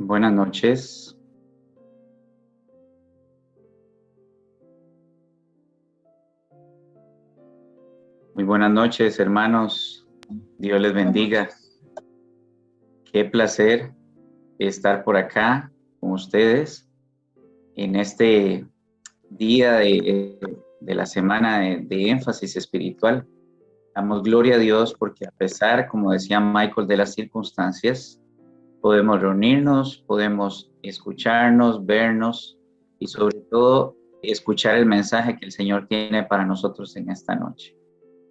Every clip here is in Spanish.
Buenas noches. Muy buenas noches, hermanos. Dios les bendiga. Qué placer estar por acá con ustedes en este día de la semana de énfasis espiritual. Damos gloria a Dios porque a pesar, como decía Michael, de las circunstancias, podemos reunirnos, podemos escucharnos, vernos y sobre todo escuchar el mensaje que el Señor tiene para nosotros en esta noche.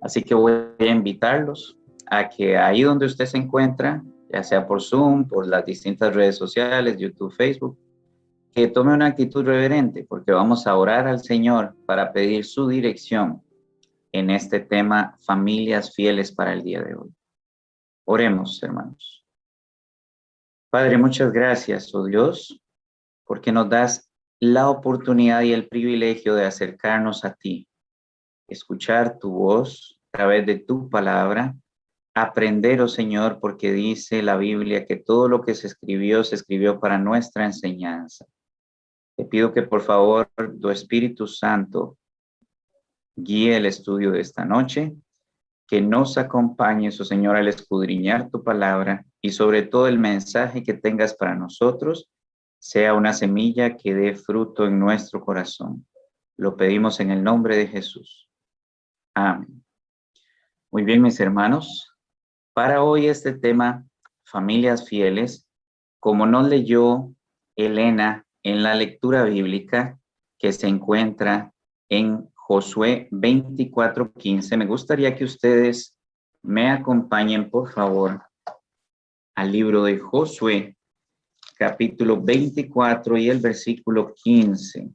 Así que voy a invitarlos a que ahí donde usted se encuentra, ya sea por Zoom, por las distintas redes sociales, YouTube, Facebook, que tome una actitud reverente, porque vamos a orar al Señor para pedir su dirección en este tema, familias fieles para el día de hoy. Oremos, hermanos. Padre, muchas gracias, oh Dios, porque nos das la oportunidad y el privilegio de acercarnos a ti, escuchar tu voz a través de tu palabra, aprender, oh Señor, porque dice la Biblia que todo lo que se escribió para nuestra enseñanza. Te pido que por favor tu Espíritu Santo guíe el estudio de esta noche, que nos acompañes, oh Señor, al escudriñar tu palabra y sobre todo el mensaje que tengas para nosotros sea una semilla que dé fruto en nuestro corazón. Lo pedimos en el nombre de Jesús. Amén. Muy bien, mis hermanos. Para hoy este tema, familias fieles, como nos leyó Elena en la lectura bíblica que se encuentra en Josué 24:15, me gustaría que ustedes me acompañen, por favor, al libro de Josué, capítulo 24 y el versículo 15.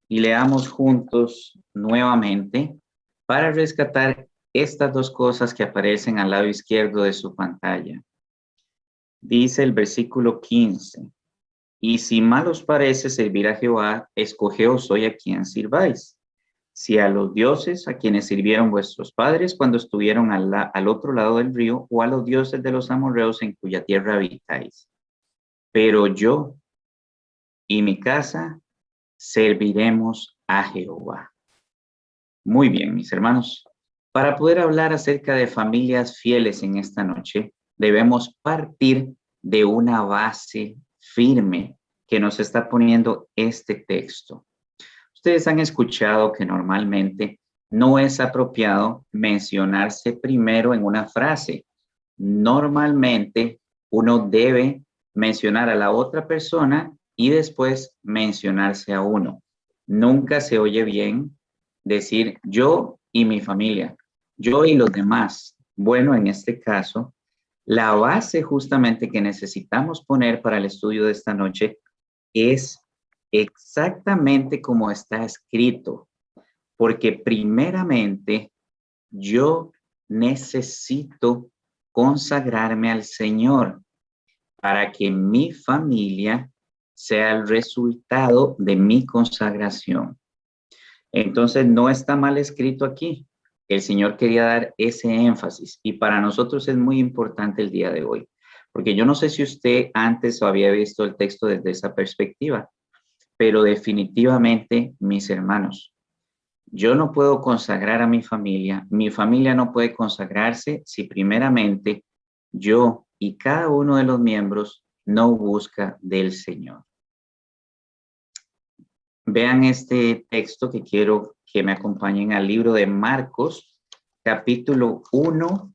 Y leamos juntos nuevamente para rescatar estas dos cosas que aparecen al lado izquierdo de su pantalla. Dice el versículo 15, y si mal os parece servir a Jehová, escogeos hoy a quien sirváis, si a los dioses a quienes sirvieron vuestros padres cuando estuvieron al otro lado del río, o a los dioses de los amorreos en cuya tierra habitáis. Pero yo y mi casa serviremos a Jehová. Muy bien, mis hermanos. Para poder hablar acerca de familias fieles en esta noche, debemos partir de una base firme que nos está poniendo este texto. Ustedes han escuchado que normalmente no es apropiado mencionarse primero en una frase. Normalmente uno debe mencionar a la otra persona y después mencionarse a uno. Nunca se oye bien decir yo y mi familia, yo y los demás. Bueno, en este caso, la base justamente que necesitamos poner para el estudio de esta noche es exactamente como está escrito, porque primeramente yo necesito consagrarme al Señor para que mi familia sea el resultado de mi consagración. Entonces, no está mal escrito aquí. El Señor quería dar ese énfasis y para nosotros es muy importante el día de hoy, porque yo no sé si usted antes había visto el texto desde esa perspectiva, pero definitivamente, mis hermanos, yo no puedo consagrar a mi familia no puede consagrarse si primeramente yo y cada uno de los miembros no busca del Señor. Vean este texto que quiero que me acompañen al libro de Marcos, capítulo 1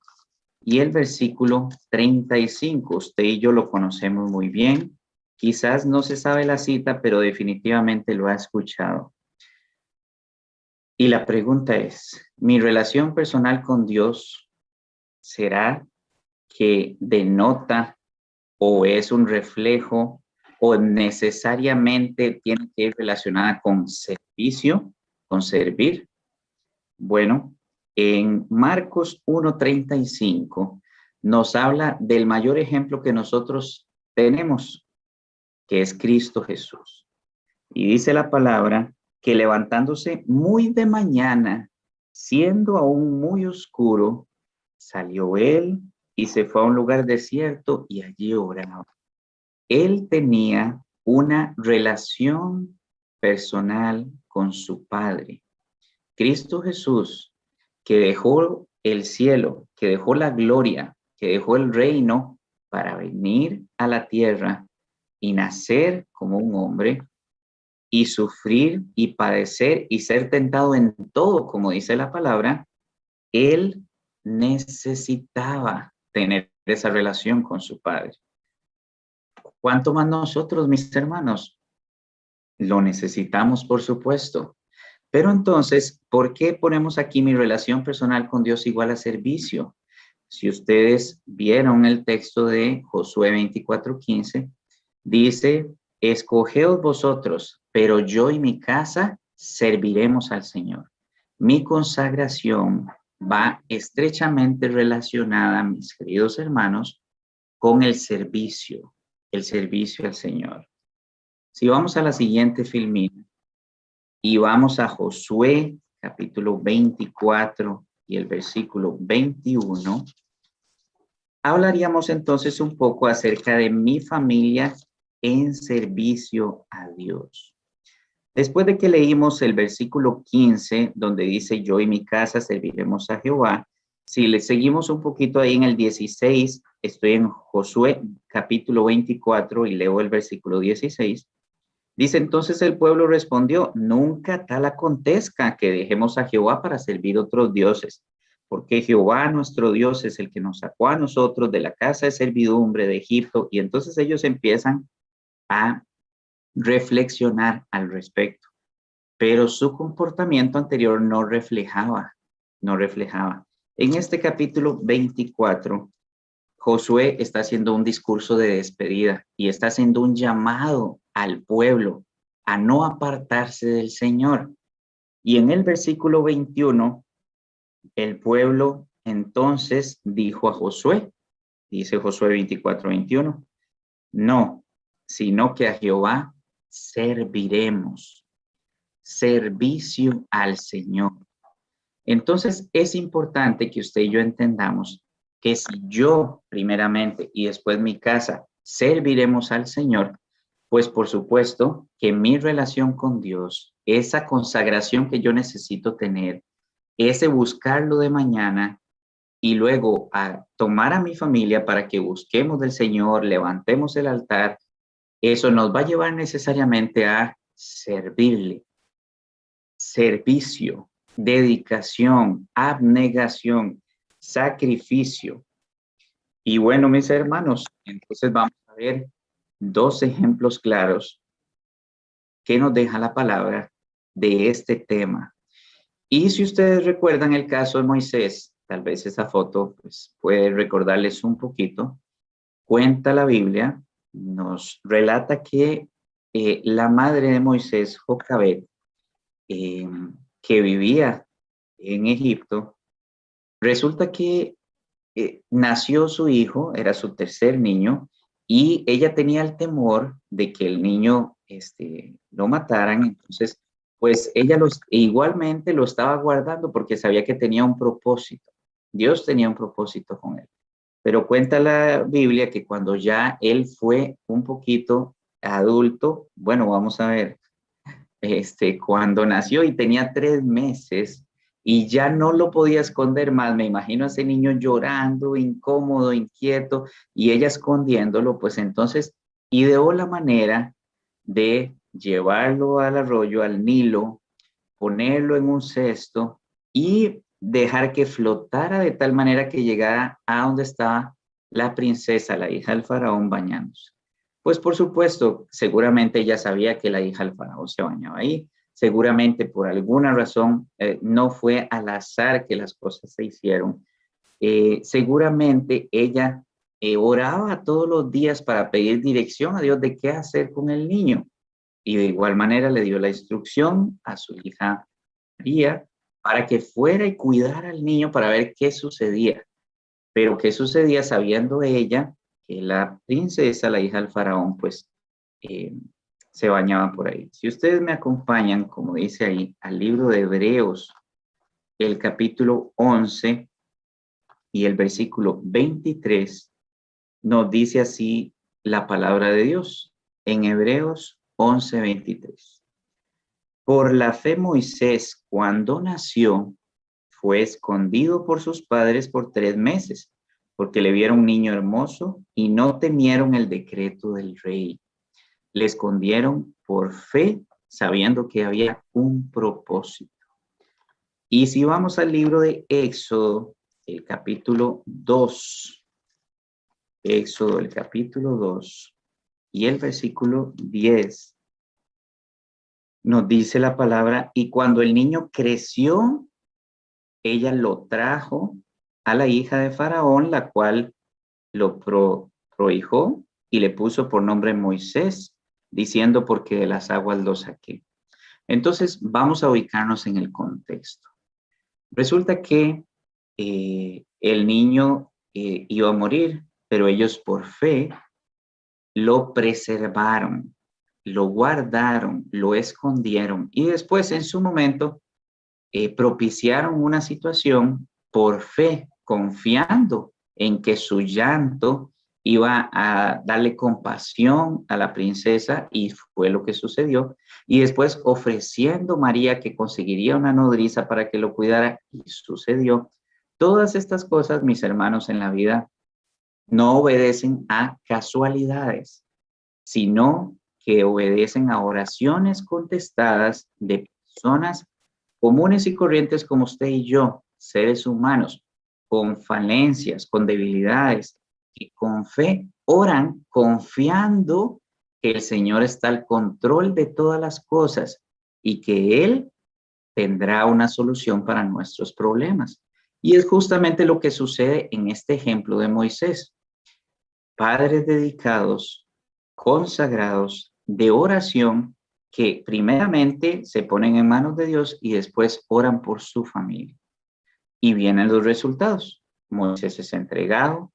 y el versículo 35. Usted y yo lo conocemos muy bien. Quizás no se sabe la cita, pero definitivamente lo ha escuchado. Y la pregunta es, ¿mi relación personal con Dios será que denota o es un reflejo o necesariamente tiene que ir relacionada con servicio, con servir? Bueno, en Marcos 1:35 nos habla del mayor ejemplo que nosotros tenemos, que es Cristo Jesús. Y dice la palabra que levantándose muy de mañana, siendo aún muy oscuro, salió él y se fue a un lugar desierto y allí oraba. él tenía una relación personal con su Padre. Cristo Jesús, que dejó el cielo, que dejó la gloria, que dejó el reino para venir a la tierra y nacer como un hombre y sufrir y padecer y ser tentado en todo, como dice la palabra, él necesitaba tener esa relación con su Padre. ¿Cuánto más nosotros, mis hermanos? Lo necesitamos, por supuesto. Pero entonces, ¿por qué ponemos aquí mi relación personal con Dios igual a servicio? Si ustedes vieron el texto de Josué 24:15, dice, escogeos vosotros, pero yo y mi casa serviremos al Señor. Mi consagración va estrechamente relacionada, mis queridos hermanos, con el servicio al Señor. Si vamos a la siguiente filmina y vamos a Josué capítulo 24 y el versículo 21, hablaríamos entonces un poco acerca de mi familia en servicio a Dios. Después de que leímos el versículo 15, donde dice, yo y mi casa serviremos a Jehová, si le seguimos un poquito ahí en el 16, estoy en Josué capítulo 24 y leo el versículo 16, dice, entonces el pueblo respondió, nunca tal acontezca que dejemos a Jehová para servir otros dioses, porque Jehová nuestro Dios es el que nos sacó a nosotros de la casa de servidumbre de Egipto. Y entonces ellos empiezan a reflexionar al respecto, pero su comportamiento anterior no reflejaba. En este capítulo 24, Josué está haciendo un discurso de despedida y está haciendo un llamado al pueblo a no apartarse del Señor. Y en el versículo 21, el pueblo entonces dijo a Josué, dice Josué 24:21, no, sino que a Jehová serviremos, servicio al Señor. Entonces es importante que usted y yo entendamos que si yo primeramente y después mi casa serviremos al Señor, pues por supuesto que mi relación con Dios, esa consagración que yo necesito tener, ese buscarlo de mañana y luego a tomar a mi familia para que busquemos del Señor, levantemos el altar, eso nos va a llevar necesariamente a servirle, servicio, dedicación, abnegación, sacrificio. Y bueno, mis hermanos, entonces vamos a ver dos ejemplos claros que nos deja la palabra de este tema. Y si ustedes recuerdan el caso de Moisés, tal vez esa foto pues, puede recordarles un poquito. Cuenta la Biblia, nos relata que la madre de Moisés, Jocabed, que vivía en Egipto, resulta que nació su hijo, era su tercer niño, y ella tenía el temor de que el niño lo mataran, entonces pues ella igualmente lo estaba guardando porque sabía que tenía un propósito. Dios tenía un propósito con él. Pero cuenta la Biblia que cuando ya él fue un poquito adulto, bueno, vamos a ver, cuando nació y tenía 3 meses y ya no lo podía esconder más, me imagino a ese niño llorando, incómodo, inquieto y ella escondiéndolo, pues entonces ideó la manera de llevarlo al arroyo, al Nilo, ponerlo en un cesto y dejar que flotara de tal manera que llegara a donde estaba la princesa, la hija del faraón, bañándose. Pues por supuesto, seguramente ella sabía que la hija del faraón se bañaba ahí. Seguramente por alguna razón no fue al azar que las cosas se hicieron. Seguramente ella oraba todos los días para pedir dirección a Dios de qué hacer con el niño. Y de igual manera le dio la instrucción a su hija María para que fuera y cuidara al niño para ver qué sucedía. Pero qué sucedía sabiendo ella que la princesa, la hija del faraón, pues se bañaba por ahí. Si ustedes me acompañan, como dice ahí, al libro de Hebreos, el capítulo 11 y el versículo 23, nos dice así la palabra de Dios en Hebreos 11:23. Por la fe Moisés, cuando nació, fue escondido por sus padres por 3 meses, porque le vieron un niño hermoso y no temieron el decreto del rey. Le escondieron por fe, sabiendo que había un propósito. Y si vamos al libro de Éxodo, el capítulo 2, Éxodo, el capítulo 2 y el versículo 10, nos dice la palabra, y cuando el niño creció, ella lo trajo a la hija de Faraón, la cual lo prohijó y le puso por nombre Moisés, diciendo, porque de las aguas lo saqué. Entonces, vamos a ubicarnos en el contexto. Resulta que el niño iba a morir, pero ellos por fe lo preservaron, lo guardaron, lo escondieron y después en su momento propiciaron una situación por fe, confiando en que su llanto iba a darle compasión a la princesa, y fue lo que sucedió. Y después ofreciendo María que conseguiría una nodriza para que lo cuidara, y sucedió. Todas estas cosas, mis hermanos, en la vida no obedecen a casualidades, sino que obedecen a oraciones contestadas de personas comunes y corrientes como usted y yo, seres humanos, con falencias, con debilidades, que con fe oran confiando que el Señor está al control de todas las cosas y que Él tendrá una solución para nuestros problemas. Y es justamente lo que sucede en este ejemplo de Moisés. Padres dedicados, consagrados, de oración, que primeramente se ponen en manos de Dios y después oran por su familia. Y vienen los resultados. Moisés es entregado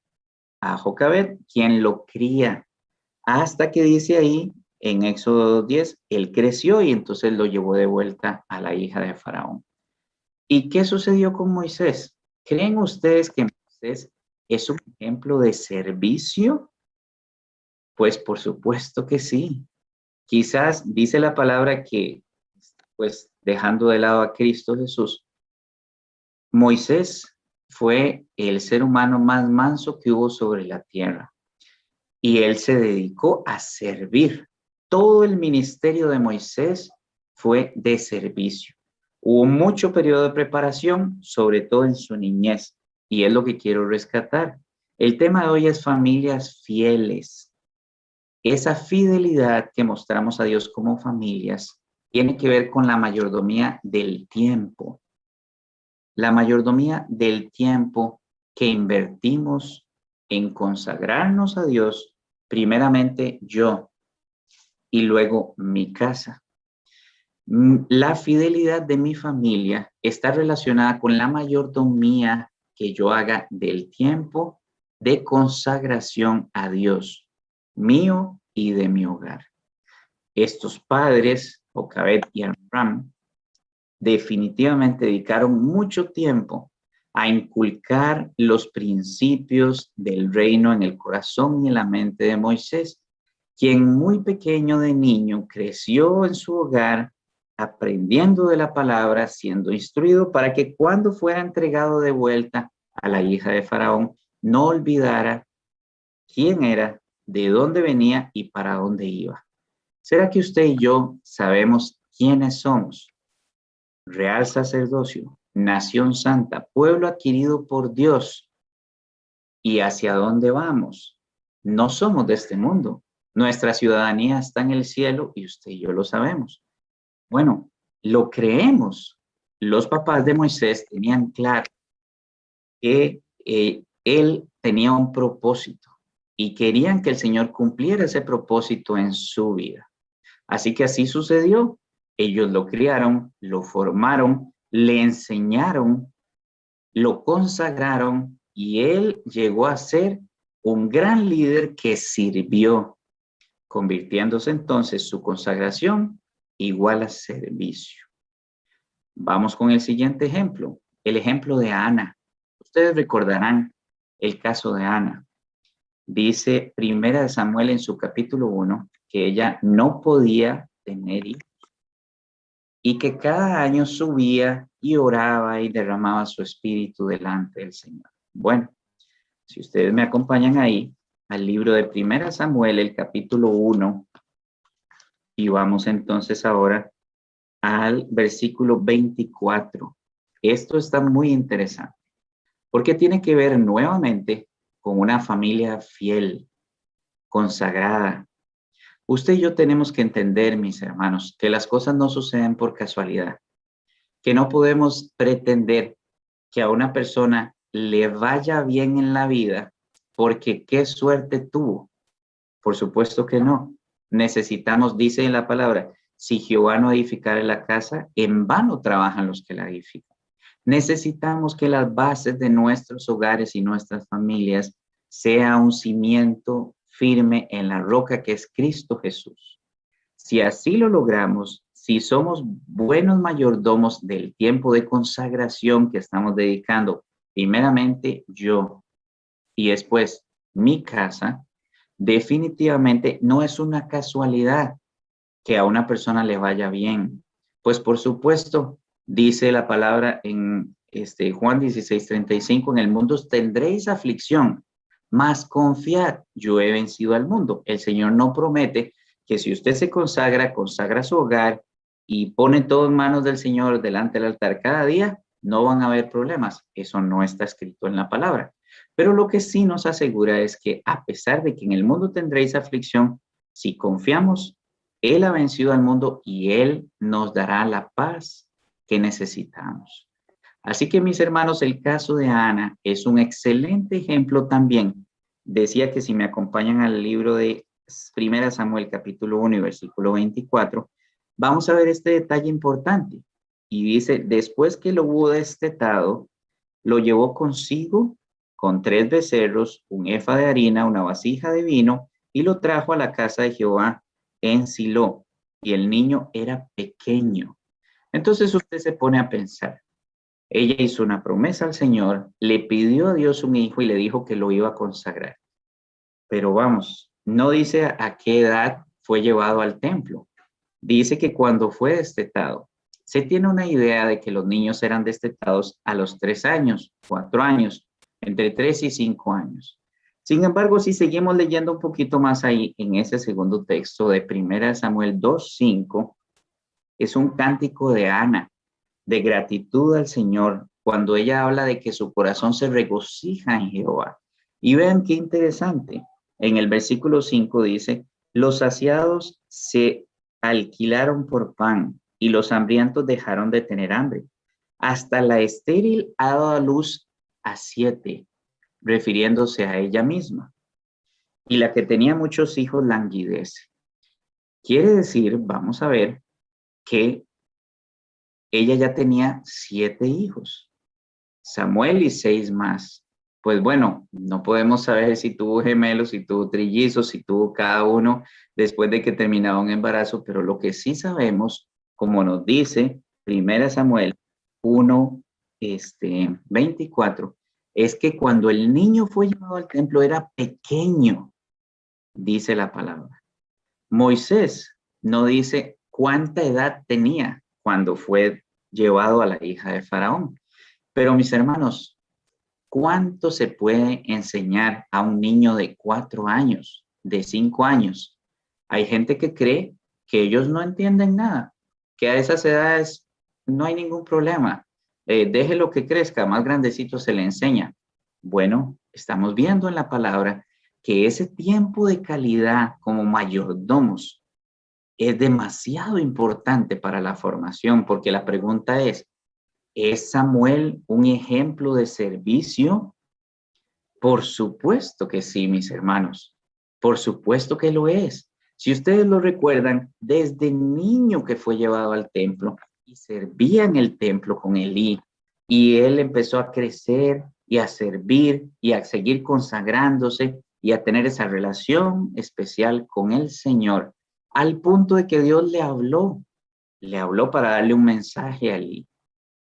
a Jocabed, quien lo cría, hasta que dice ahí en Éxodo 10, él creció y entonces lo llevó de vuelta a la hija de Faraón. ¿Y qué sucedió con Moisés? ¿Creen ustedes que Moisés es un ejemplo de servicio? Pues por supuesto que sí. Quizás dice la palabra que, pues dejando de lado a Cristo Jesús, Moisés fue el ser humano más manso que hubo sobre la tierra, y él se dedicó a servir. Todo el ministerio de Moisés fue de servicio. Hubo mucho periodo de preparación, sobre todo en su niñez, y es lo que quiero rescatar. El tema de hoy es familias fieles. Esa fidelidad que mostramos a Dios como familias tiene que ver con la mayordomía del tiempo. La mayordomía del tiempo que invertimos en consagrarnos a Dios, primeramente yo y luego mi casa. La fidelidad de mi familia está relacionada con la mayordomía que yo haga del tiempo de consagración a Dios, mío y de mi hogar. Estos padres, Jocabed y Amram, definitivamente dedicaron mucho tiempo a inculcar los principios del reino en el corazón y en la mente de Moisés, quien muy pequeño de niño creció en su hogar aprendiendo de la palabra, siendo instruido para que cuando fuera entregado de vuelta a la hija de Faraón, no olvidara quién era, de dónde venía y para dónde iba. ¿Será que usted y yo sabemos quiénes somos? Real sacerdocio, nación santa, pueblo adquirido por Dios. ¿Y hacia dónde vamos? No somos de este mundo. Nuestra ciudadanía está en el cielo y usted y yo lo sabemos. Bueno, lo creemos. Los papás de Moisés tenían claro que él tenía un propósito y querían que el Señor cumpliera ese propósito en su vida. Así que así sucedió. Ellos lo criaron, lo formaron, le enseñaron, lo consagraron, y él llegó a ser un gran líder que sirvió, convirtiéndose entonces su consagración igual a servicio. Vamos con el siguiente ejemplo, el ejemplo de Ana. Ustedes recordarán el caso de Ana. Dice Primera de Samuel en su capítulo 1 que ella no podía tener hijos y que cada año subía y oraba y derramaba su espíritu delante del Señor. Bueno, si ustedes me acompañan ahí al libro de Primera Samuel, el capítulo 1, y vamos entonces ahora al versículo 24. Esto está muy interesante porque tiene que ver nuevamente con una familia fiel, consagrada. Usted y yo tenemos que entender, mis hermanos, que las cosas no suceden por casualidad, que no podemos pretender que a una persona le vaya bien en la vida porque qué suerte tuvo. Por supuesto que no. Necesitamos, dice en la palabra, si Jehová no edificare la casa, en vano trabajan los que la edifican. Necesitamos que las bases de nuestros hogares y nuestras familias sea un cimiento firme en la roca que es Cristo Jesús. Si así lo logramos, si somos buenos mayordomos del tiempo de consagración que estamos dedicando, primeramente yo y después mi casa, definitivamente no es una casualidad que a una persona le vaya bien. Pues por supuesto, dice la palabra en Juan 16:35, en el mundo tendréis aflicción, mas confiad, yo he vencido al mundo. El Señor no promete que si usted se consagra su hogar y pone todo en manos del Señor delante del altar cada día, no van a haber problemas. Eso no está escrito en la palabra. Pero lo que sí nos asegura es que a pesar de que en el mundo tendréis aflicción, si confiamos, Él ha vencido al mundo y Él nos dará la paz que necesitamos. Así que, mis hermanos, el caso de Ana es un excelente ejemplo también. Decía que si me acompañan al libro de 1 Samuel capítulo 1 y versículo 24, vamos a ver este detalle importante. Y dice, después que lo hubo destetado, lo llevó consigo con 3 becerros, un efa de harina, una vasija de vino, y lo trajo a la casa de Jehová en Silo. Y el niño era pequeño. Entonces usted se pone a pensar. Ella hizo una promesa al Señor, le pidió a Dios un hijo y le dijo que lo iba a consagrar. Pero vamos, no dice a qué edad fue llevado al templo. Dice que cuando fue destetado. Se tiene una idea de que los niños eran destetados a los 3 años, 4 años, entre 3 y 5 años. Sin embargo, si seguimos leyendo un poquito más ahí en ese segundo texto de 1 Samuel 2:5, es un cántico de Ana, de gratitud al Señor, cuando ella habla de que su corazón se regocija en Jehová. Y vean qué interesante. En el versículo 5 dice, los saciados se alquilaron por pan y los hambrientos dejaron de tener hambre. Hasta la estéril ha dado a luz a 7, refiriéndose a ella misma. Y la que tenía muchos hijos languidece. Quiere decir, vamos a ver, que ella ya tenía 7 hijos, Samuel y 6 más. Pues bueno, no podemos saber si tuvo gemelos, si tuvo trillizos, si tuvo cada uno después de que terminaba un embarazo, pero lo que sí sabemos, como nos dice 1 Samuel 1, 24, es que cuando el niño fue llevado al templo era pequeño, dice la palabra. Moisés no dice cuánta edad tenía cuando fue llevado a la hija de Faraón. Pero mis hermanos, ¿cuánto se puede enseñar a un niño de 4 años, de 5 años? Hay gente que cree que ellos no entienden nada, que a esas edades no hay ningún problema. Deje lo que crezca, más grandecito se le enseña. Bueno, estamos viendo en la palabra que ese tiempo de calidad como mayordomos es demasiado importante para la formación, porque la pregunta ¿es Samuel un ejemplo de servicio? Por supuesto que sí, mis hermanos. Por supuesto que lo es. Si ustedes lo recuerdan, desde niño que fue llevado al templo y servía en el templo con Elí, y él empezó a crecer y a servir y a seguir consagrándose y a tener esa relación especial con el Señor, al punto de que Dios le habló para darle un mensaje a Elí.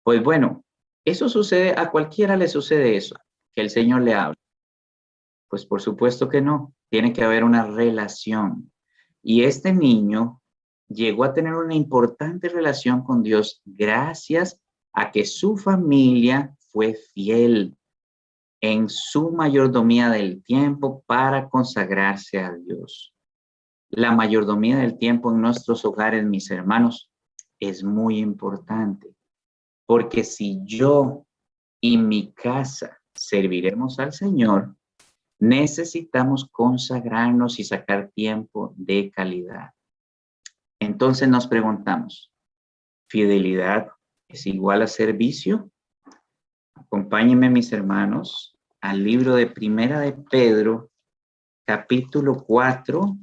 Pues bueno, eso sucede, a cualquiera le sucede eso, que el Señor le habla. Pues por supuesto que no. Tiene que haber una relación. Y este niño llegó a tener una importante relación con Dios gracias a que su familia fue fiel en su mayordomía del tiempo para consagrarse a Dios. La mayordomía del tiempo en nuestros hogares, mis hermanos, es muy importante, porque si yo y mi casa serviremos al Señor, necesitamos consagrarnos y sacar tiempo de calidad. Entonces nos preguntamos, ¿fidelidad es igual a servicio? Acompáñenme, mis hermanos, al libro de Primera de Pedro, capítulo 4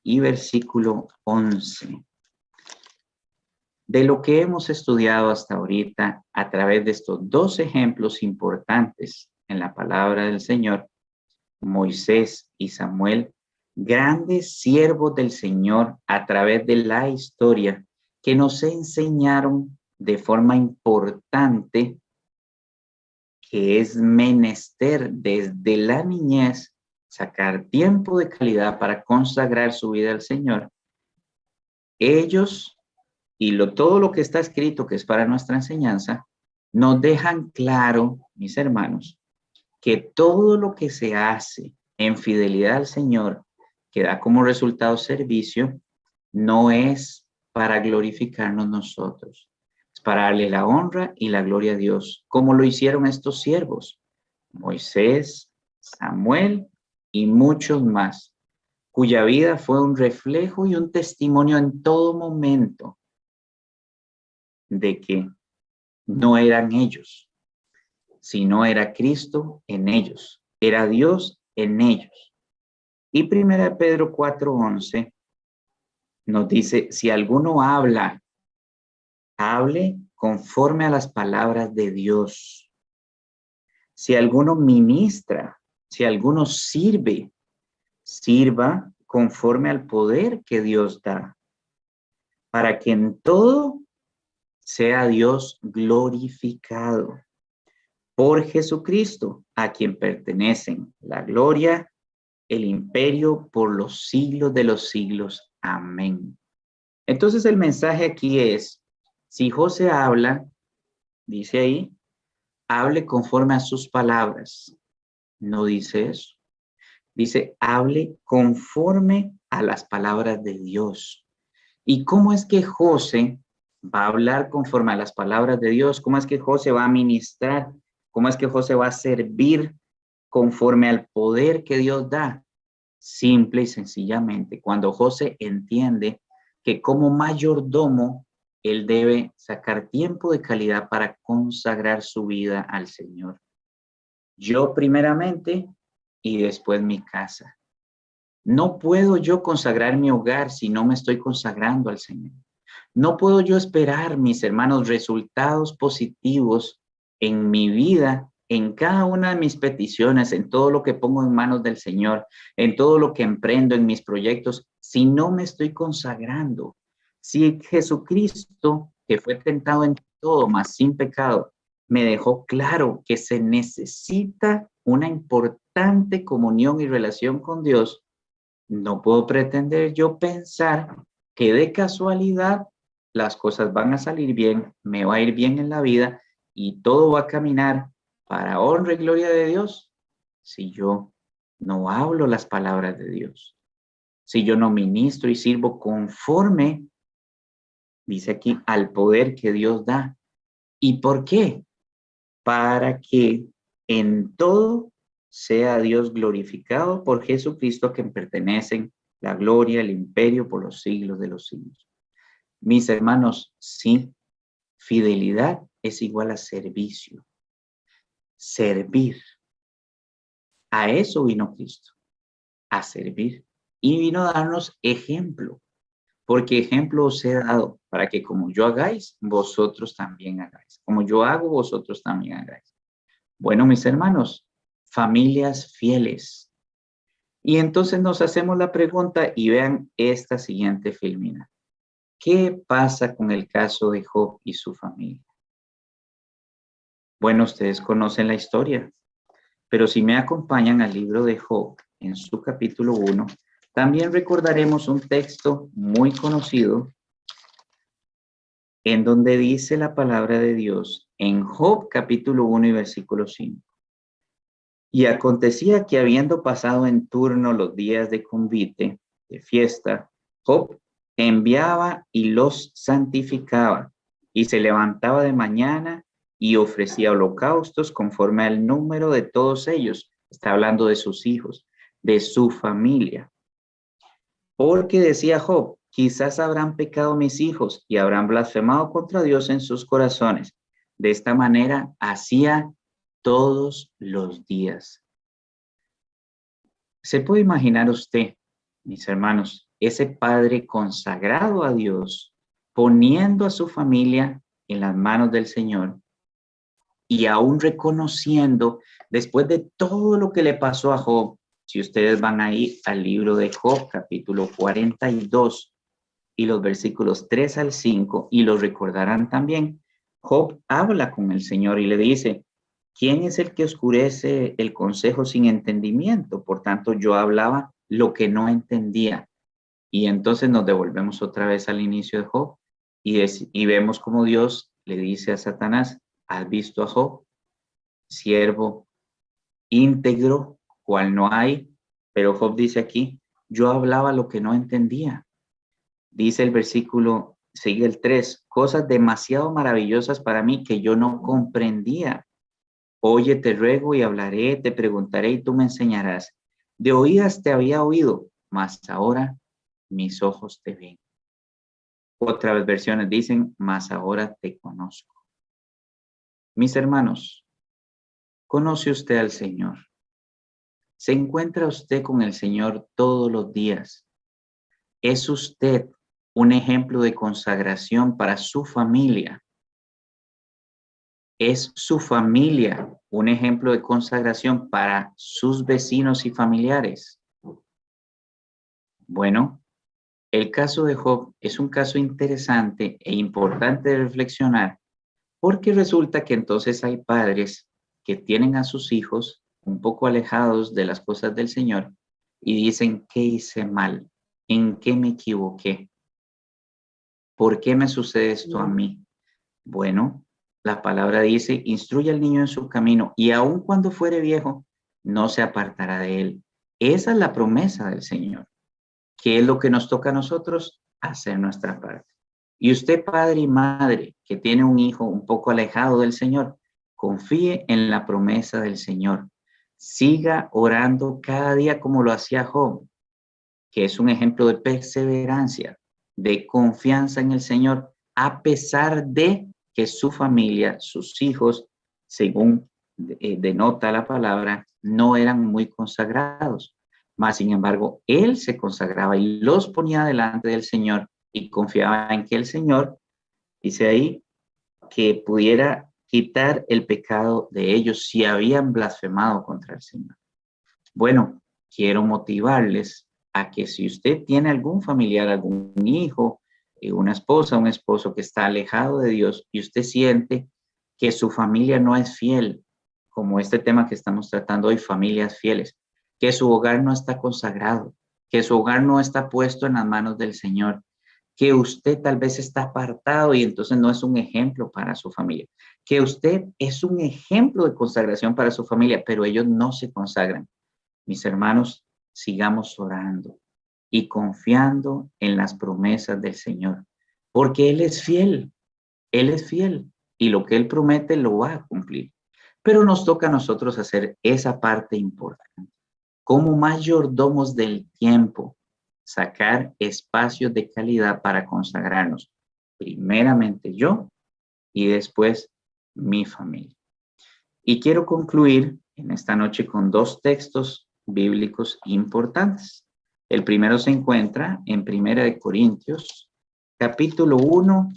y versículo 11. De lo que hemos estudiado hasta ahorita a través de estos dos ejemplos importantes en la palabra del Señor, Moisés y Samuel, grandes siervos del Señor a través de la historia que nos enseñaron de forma importante que es menester desde la niñez sacar tiempo de calidad para consagrar su vida al Señor. Ellos y todo lo que está escrito, que es para nuestra enseñanza, nos dejan claro, mis hermanos, que todo lo que se hace en fidelidad al Señor, que da como resultado servicio, no es para glorificarnos nosotros, es para darle la honra y la gloria a Dios, como lo hicieron estos siervos, Moisés, Samuel y muchos más, cuya vida fue un reflejo y un testimonio en todo momento de que no eran ellos, sino era Cristo en ellos, era Dios en ellos. Y 1 Pedro 4:11 nos dice, si alguno habla, hable conforme a las palabras de Dios. Si alguno ministra, si alguno sirve, sirva conforme al poder que Dios da, para que en todo sea Dios glorificado por Jesucristo, a quien pertenecen la gloria, el imperio por los siglos de los siglos. Amén. Entonces el mensaje aquí es, si José habla, dice ahí, hable conforme a sus palabras. No dice eso. Dice, hable conforme a las palabras de Dios. ¿Y cómo es que José va a hablar conforme a las palabras de Dios? ¿Cómo es que José va a ministrar? ¿Cómo es que José va a servir conforme al poder que Dios da? Simple y sencillamente, cuando José entiende que como mayordomo, él debe sacar tiempo de calidad para consagrar su vida al Señor. Yo primeramente y después mi casa. No puedo yo consagrar mi hogar si no me estoy consagrando al Señor. No puedo yo esperar, mis hermanos, resultados positivos en mi vida, en cada una de mis peticiones, en todo lo que pongo en manos del Señor, en todo lo que emprendo, en mis proyectos, si no me estoy consagrando. Si Jesucristo, que fue tentado en todo, mas sin pecado, me dejó claro que se necesita una importante comunión y relación con Dios, no puedo pretender yo pensar que de casualidad las cosas van a salir bien, me va a ir bien en la vida y todo va a caminar para honra y gloria de Dios si yo no hablo las palabras de Dios, si yo no ministro y sirvo conforme, dice aquí, al poder que Dios da. ¿Y por qué? Para que en todo sea Dios glorificado por Jesucristo, a quien pertenecen la gloria, el imperio por los siglos de los siglos. Mis hermanos, sí, fidelidad es igual a servicio. Servir. A eso vino Cristo, a servir. Y vino a darnos ejemplo, porque ejemplo os he dado para que como yo hagáis, vosotros también hagáis. Como yo hago, vosotros también hagáis. Bueno, mis hermanos, familias fieles. Y entonces nos hacemos la pregunta y vean esta siguiente filmina. ¿Qué pasa con el caso de Job y su familia? Bueno, ustedes conocen la historia, Pero si me acompañan al libro de Job, en su capítulo 1, también recordaremos un texto muy conocido en donde dice la palabra de Dios en Job capítulo 1 y versículo 5. Y acontecía que habiendo pasado en turno los días de convite, de fiesta, Job enviaba y los santificaba, y se levantaba de mañana y ofrecía holocaustos conforme al número de todos ellos. Está hablando de sus hijos, de su familia. Porque decía Job, quizás habrán pecado mis hijos y habrán blasfemado contra Dios en sus corazones. De esta manera hacía todos los días. ¿Se puede imaginar usted, mis hermanos, ese padre consagrado a Dios, poniendo a su familia en las manos del Señor y aún reconociendo, después de todo lo que le pasó a Job? Si ustedes van ahí al libro de Job, capítulo 42, y los versículos 3 al 5, y lo recordarán también, Job habla con el Señor y le dice, ¿quién es el que oscurece el consejo sin entendimiento? Por tanto, yo hablaba lo que no entendía. Y entonces nos devolvemos otra vez al inicio de Job y vemos como Dios le dice a Satanás, ¿has visto a Job? Siervo íntegro, cual no hay. Pero Job dice aquí, yo hablaba lo que no entendía. Dice el versículo, sigue el 3, cosas demasiado maravillosas para mí que yo no comprendía. Oye, te ruego y hablaré, te preguntaré y tú me enseñarás. De oídas te había oído, mas ahora mis ojos te ven. Otras versiones dicen, mas ahora te conozco. Mis hermanos, ¿conoce usted al Señor? ¿Se encuentra usted con el Señor todos los días? ¿Es usted un ejemplo de consagración para su familia? ¿Es su familia un ejemplo de consagración para sus vecinos y familiares? Bueno, el caso de Job es un caso interesante e importante de reflexionar, porque resulta que entonces hay padres que tienen a sus hijos un poco alejados de las cosas del Señor y dicen, ¿qué hice mal? ¿En qué me equivoqué? ¿Por qué me sucede esto a mí? Bueno, la palabra dice, instruye al niño en su camino y aun cuando fuere viejo, no se apartará de él. Esa es la promesa del Señor. ¿Qué es lo que nos toca a nosotros? Hacer nuestra parte. Y usted, padre y madre, que tiene un hijo un poco alejado del Señor, confíe en la promesa del Señor. Siga orando cada día como lo hacía Job, que es un ejemplo de perseverancia, de confianza en el Señor, a pesar de que su familia, sus hijos, según denota la palabra, no eran muy consagrados. Mas, sin embargo, él se consagraba y los ponía delante del Señor y confiaba en que el Señor, dice ahí, que pudiera quitar el pecado de ellos si habían blasfemado contra el Señor. Bueno, quiero motivarles a que si usted tiene algún familiar, algún hijo, una esposa, un esposo que está alejado de Dios y usted siente que su familia no es fiel, como este tema que estamos tratando hoy, familias fieles, que su hogar no está consagrado, que su hogar no está puesto en las manos del Señor, que usted tal vez está apartado y entonces no es un ejemplo para su familia, que usted es un ejemplo de consagración para su familia, pero ellos no se consagran. Mis hermanos, sigamos orando y confiando en las promesas del Señor, porque Él es fiel y lo que Él promete lo va a cumplir. Pero nos toca a nosotros hacer esa parte importante. Como mayordomos del tiempo, sacar espacios de calidad para consagrarnos. Primeramente yo y después mi familia. Y quiero concluir en esta noche con dos textos bíblicos importantes. El primero se encuentra en 1 Corintios, capítulo 1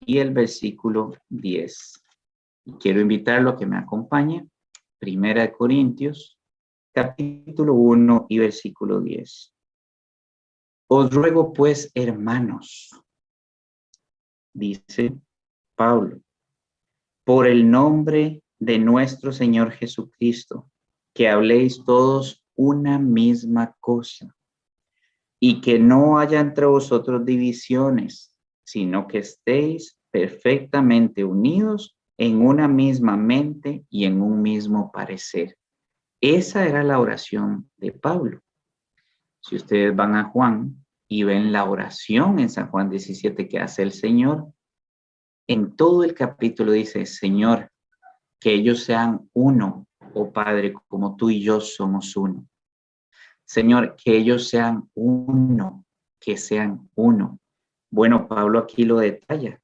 y el versículo 10. Y quiero invitarlo a que me acompañe. 1 Corintios, capítulo 1 y versículo 10. Os ruego pues, hermanos, dice Pablo, por el nombre de nuestro Señor Jesucristo, que habléis todos una misma cosa, y que no haya entre vosotros divisiones, sino que estéis perfectamente unidos en una misma mente y en un mismo parecer. Esa era la oración de Pablo. Si ustedes van a Juan y ven la oración en San Juan 17 que hace el Señor, en todo el capítulo dice, Señor, que ellos sean uno, oh Padre, como tú y yo somos uno. Señor, que ellos sean uno, que sean uno. Bueno, Pablo aquí lo detalla,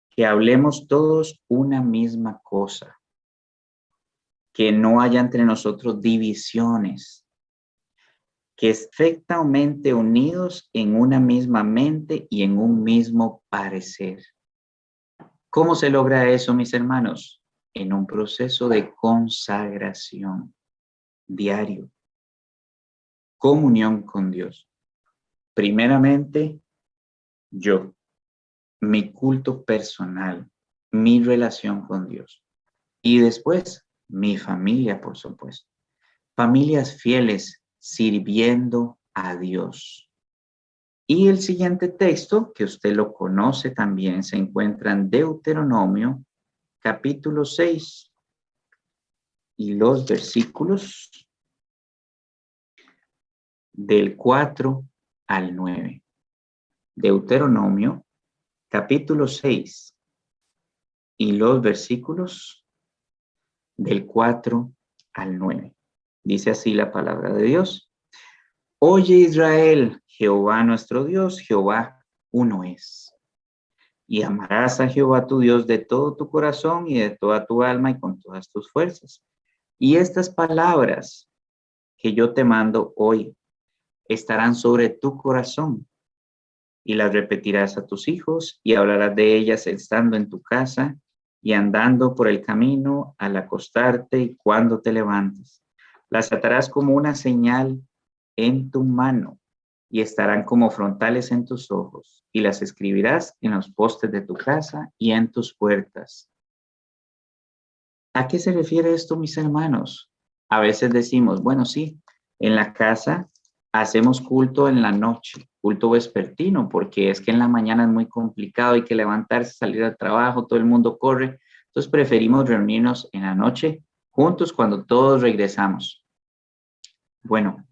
que hablemos todos una misma cosa, que no haya entre nosotros divisiones, que perfectamente unidos en una misma mente y en un mismo parecer. ¿Cómo se logra eso, mis hermanos? En un proceso de consagración diario, comunión con Dios. Primeramente, yo, mi culto personal, mi relación con Dios. Y después, mi familia, por supuesto. Familias fieles sirviendo a Dios. Y el siguiente texto, que usted lo conoce también, se encuentra en Deuteronomio, capítulo 6, y los versículos del 4 al 9. Deuteronomio, capítulo 6, y los versículos del 4 al 9. Dice así la palabra de Dios. Oye Israel, Jehová nuestro Dios, Jehová uno es. Y amarás a Jehová tu Dios de todo tu corazón y de toda tu alma y con todas tus fuerzas. Y estas palabras que yo te mando hoy estarán sobre tu corazón y las repetirás a tus hijos y hablarás de ellas estando en tu casa y andando por el camino al acostarte y cuando te levantes. Las atarás como una señal en tu mano y estarán como frontales en tus ojos y las escribirás en los postes de tu casa y en tus puertas. ¿A qué se refiere esto, mis hermanos? A veces decimos, bueno, sí, en la casa hacemos culto en la noche, culto vespertino, porque es que en la mañana es muy complicado, hay que levantarse, salir al trabajo, todo el mundo corre. Entonces preferimos reunirnos en la noche juntos cuando todos regresamos. Bueno,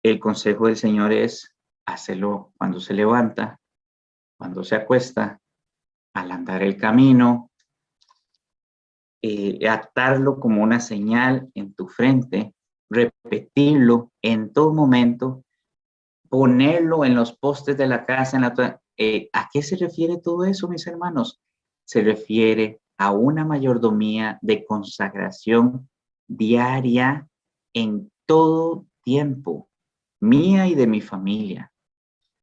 el consejo del Señor es hacerlo cuando se levanta, cuando se acuesta, al andar el camino, atarlo como una señal en tu frente, repetirlo en todo momento, ponerlo en los postes de la casa. ¿A qué se refiere todo eso, mis hermanos? Se refiere a una mayordomía de consagración diaria en todo tiempo, mía y de mi familia.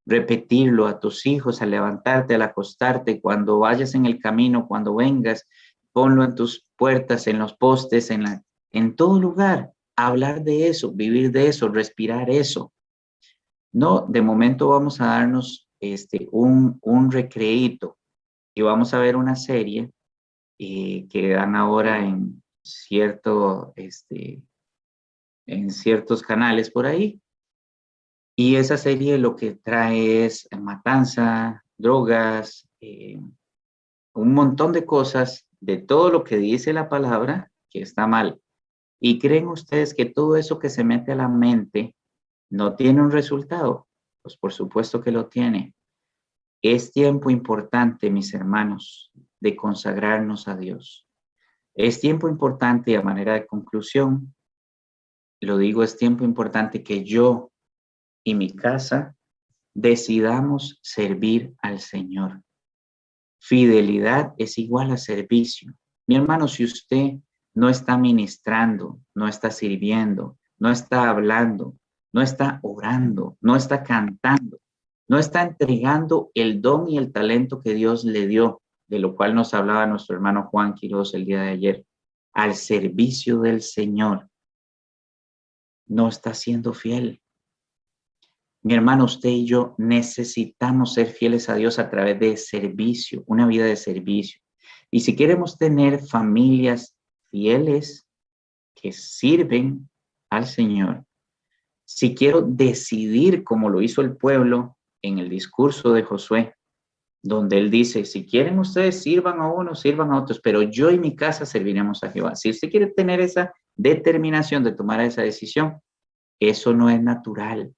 Repetirlo a tus hijos al levantarte, al acostarte, cuando vayas en el camino, cuando vengas, ponlo en tus puertas, en los postes, en todo lugar. Hablar de eso, vivir de eso, respirar eso. No, de momento vamos a darnos un recreíto y vamos a ver una serie que dan ahora en ciertos canales por ahí. Y esa serie lo que trae es matanza, drogas, un montón de cosas de todo lo que dice la palabra que está mal. ¿Y creen ustedes que todo eso que se mete a la mente no tiene un resultado? Pues por supuesto que lo tiene. Es tiempo importante, mis hermanos, de consagrarnos a Dios. Es tiempo importante, a manera de conclusión, lo digo, es tiempo importante que yo y mi casa decidamos servir al Señor. Fidelidad es igual a servicio. Mi hermano, si usted no está ministrando, no está sirviendo, no está hablando, no está orando, no está cantando, no está entregando el don y el talento que Dios le dio, de lo cual nos hablaba nuestro hermano Juan Quiroz el día de ayer, al servicio del Señor, no está siendo fiel. Mi hermano, usted y yo necesitamos ser fieles a Dios a través de servicio, una vida de servicio. Y si queremos tener familias fieles que sirven al Señor, si quiero decidir como lo hizo el pueblo en el discurso de Josué, donde él dice, si quieren ustedes sirvan a unos, sirvan a otros, pero yo y mi casa serviremos a Jehová. Si usted quiere tener esa determinación de tomar esa decisión, eso no es natural,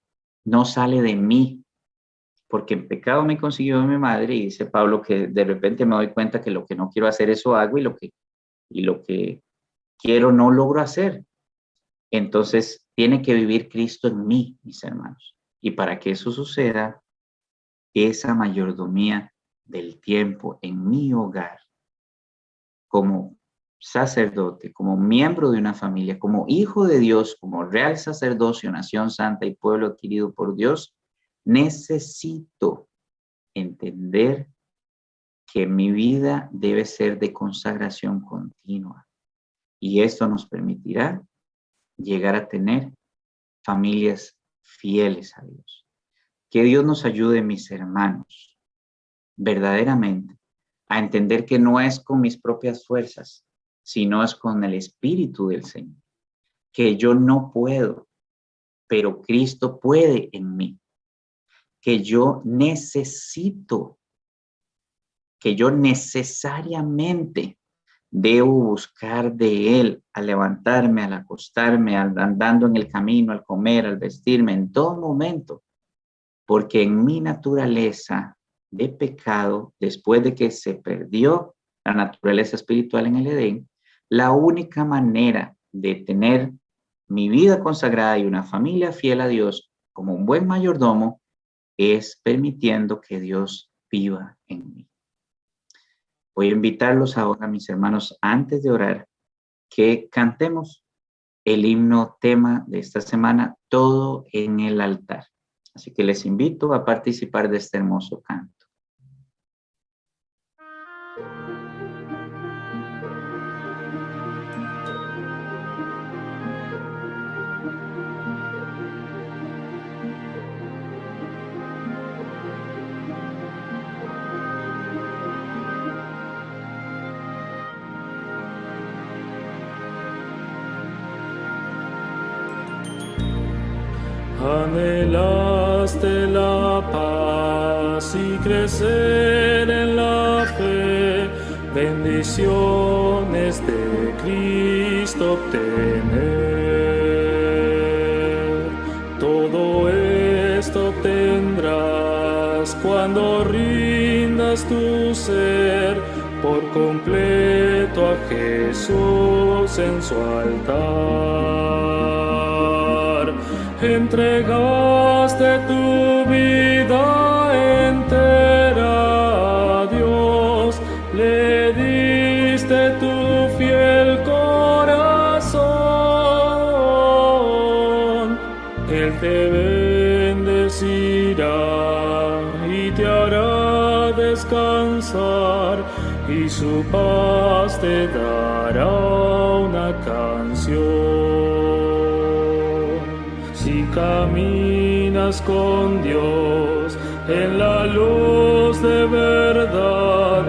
no sale de mí, porque en pecado me consiguió mi madre, y dice Pablo que de repente me doy cuenta que lo que no quiero hacer, eso hago, y lo que quiero no logro hacer. Entonces tiene que vivir Cristo en mí, mis hermanos. Y para que eso suceda, esa mayordomía del tiempo en mi hogar, como sacerdote, como miembro de una familia, como hijo de Dios, como real sacerdocio, nación santa y pueblo adquirido por Dios, necesito entender que mi vida debe ser de consagración continua. Y esto nos permitirá llegar a tener familias fieles a Dios. Que Dios nos ayude, mis hermanos, verdaderamente, a entender que no es con mis propias fuerzas, sino es con el Espíritu del Señor. Que yo no puedo, pero Cristo puede en mí. Que yo necesito, que yo necesariamente debo buscar de Él al levantarme, al acostarme, andando en el camino, al comer, al vestirme, en todo momento. Porque en mi naturaleza de pecado, después de que se perdió la naturaleza espiritual en el Edén, la única manera de tener mi vida consagrada y una familia fiel a Dios como un buen mayordomo es permitiendo que Dios viva en mí. Voy a invitarlos ahora, mis hermanos, antes de orar, que cantemos el himno tema de esta semana, Todo en el altar. Así que les invito a participar de este hermoso canto. Anhelaste la paz y crecer en la fe, bendiciones de Cristo obtener. Todo esto obtendrás cuando rindas tu ser por completo a Jesús en su altar. Entregaste tu vida entera a Dios, le diste tu fiel corazón. Él te bendecirá y te hará descansar, y su paz te dará una canción. Si caminas con Dios en la luz de verdad,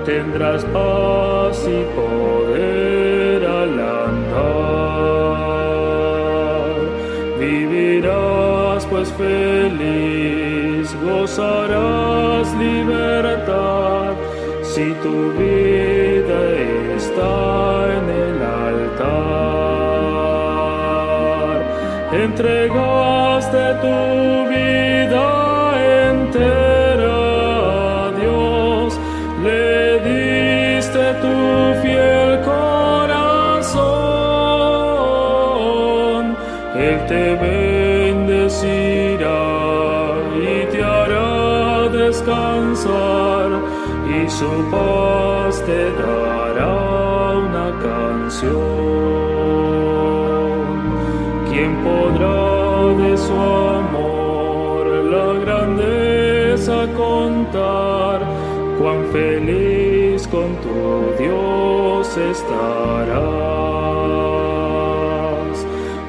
tendrás paz y poder al andar. Vivirás pues feliz, gozarás libertad, si tu vida está en el altar. Entregaste tu vida entera a Dios, le diste tu fiel corazón. Él te bendecirá y te hará descansar, y su paz te dará una canción. ¿Quién podrá de su amor la grandeza contar? Cuán feliz con tu Dios estarás,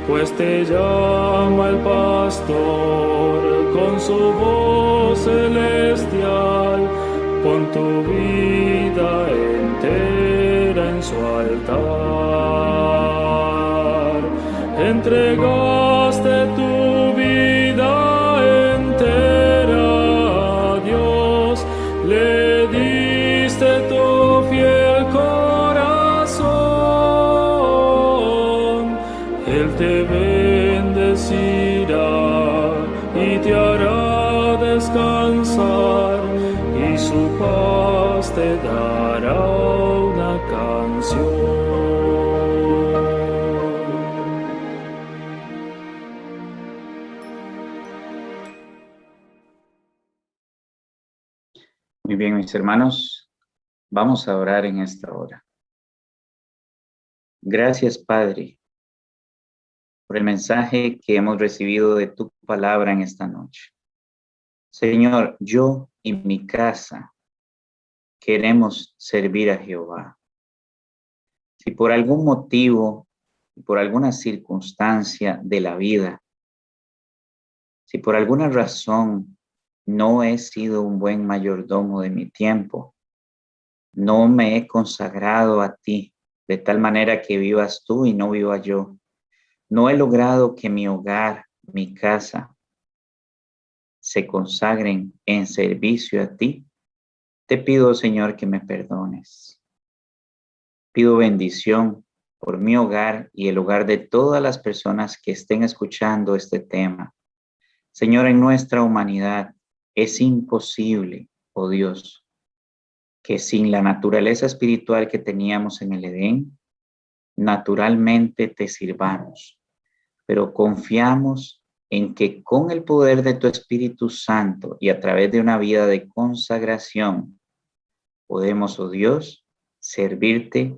pues te llama el pastor con su voz celestial. Pon tu vida entera en su altar. entregaste tu vida entera a Dios, le diste tu fiel corazón. Él te bendecirá y te hará descansar, y su paz te dará una canción. Muy bien, mis hermanos, vamos a orar en esta hora. Gracias, Padre, por el mensaje que hemos recibido de tu palabra en esta noche. Señor, yo y mi casa queremos servir a Jehová. Si por algún motivo, por alguna circunstancia de la vida, si por alguna razón no he sido un buen mayordomo de mi tiempo, no me he consagrado a ti de tal manera que vivas tú y no viva yo, no he logrado que mi hogar, mi casa, se consagren en servicio a ti, te pido, Señor, que me perdones. Pido bendición por mi hogar y el hogar de todas las personas que estén escuchando este tema. Señor, en nuestra humanidad es imposible, oh Dios, que sin la naturaleza espiritual que teníamos en el Edén, naturalmente te sirvamos. Pero confiamos en que con el poder de tu Espíritu Santo y a través de una vida de consagración, podemos, oh Dios, servirte,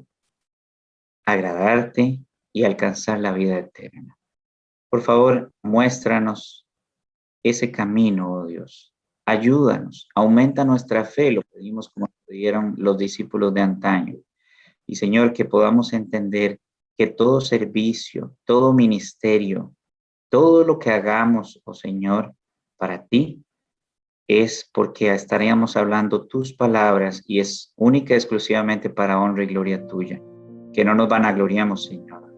agradarte y alcanzar la vida eterna. Por favor, muéstranos ese camino, oh Dios. Ayúdanos, aumenta nuestra fe, lo pedimos como pidieron los discípulos de antaño. Y Señor, que podamos entender que todo servicio, todo ministerio, todo lo que hagamos, oh Señor, para ti, es porque estaríamos hablando tus palabras y es única y exclusivamente para honra y gloria tuya. Que no nos vanagloriamos, Señor.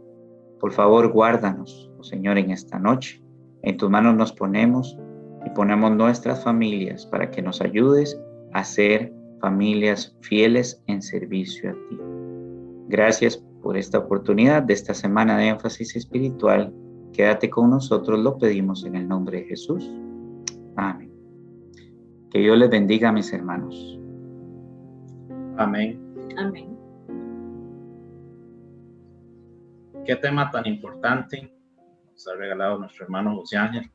Por favor, guárdanos, oh Señor, en esta noche. En tus manos nos ponemos y ponemos nuestras familias para que nos ayudes a ser familias fieles en servicio a ti. Gracias por esta oportunidad de esta semana de énfasis espiritual. Quédate con nosotros, lo pedimos en el nombre de Jesús. Amén. Que Dios les bendiga, mis hermanos. Amén. Amén. Qué tema tan importante nos ha regalado nuestro hermano José Ángel.